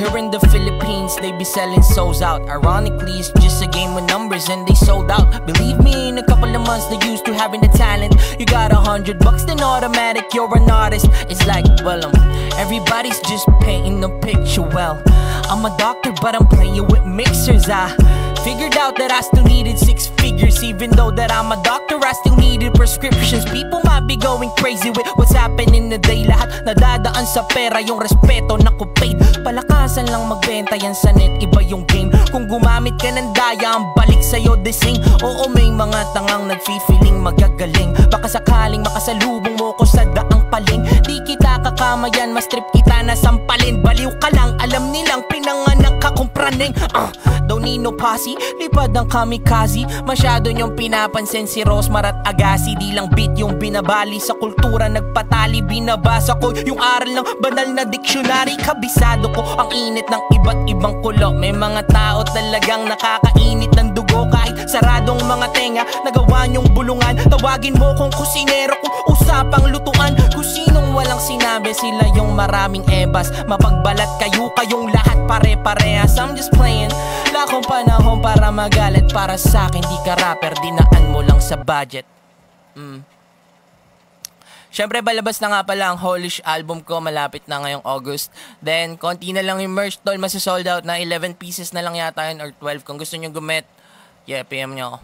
Here in the Philippines, they be selling souls out. Ironically, it's just a game with numbers and they sold out. Believe me, in a couple of months they're used to having the talent. You got $100, then automatic, you're an artist. It's like, well, everybody's just painting the picture well. I'm a doctor, but I'm playing with mixers. I figured out that I still needed 6 figures. Even though that I'm a doctor, I still needed prescriptions. People might be going crazy with what's happening today. Lahat nadadaan sa pera, yung respeto naku paid. Palakasan lang magbenta yan sa net, iba yung game. Kung gumamit ka ng daya, ang balik sa'yo desing. Oo, may mga tangang nagfi-feeling magagaling. Baka sakaling makasalubong mo ko sa daang paling. Di kita kakamayan, mas trip kita na sampalin. Baliw ka lang, alam nilang pinanganak ka kung praning. Don't need no posse, lipad ang kamikaze. Masyado niyong pinapansin si Rosmar at Agassi. Di lang beat yung binabali sa kultura, nagpatali. Binabasa ko yung aral ng banal na dictionary. Kabisado ko ang init ng iba't ibang kulo. May mga tao talagang nakakainit ng dugo. Kahit saradong mga tenga, nagawa niyong bulungan. Tawagin mo kung kusinero, kung usapang lutuan. Kung sinong walang sinabi, sila yung maraming ebas. Mapagbalat kayo, kayong lahat pare-parehas. I'm just playing. Wala akong panahon para magalit. Para sa'kin, di ka rapper, dinaan mo lang sa budget. Siyempre, balabas na nga pala ang Holish album ko. Malapit na ngayong August. Then, konti na lang yung merch tol. Masisold out na 11 pieces na lang yata yun or 12. Kung gusto nyo gumit, yeah, PM nyo ako.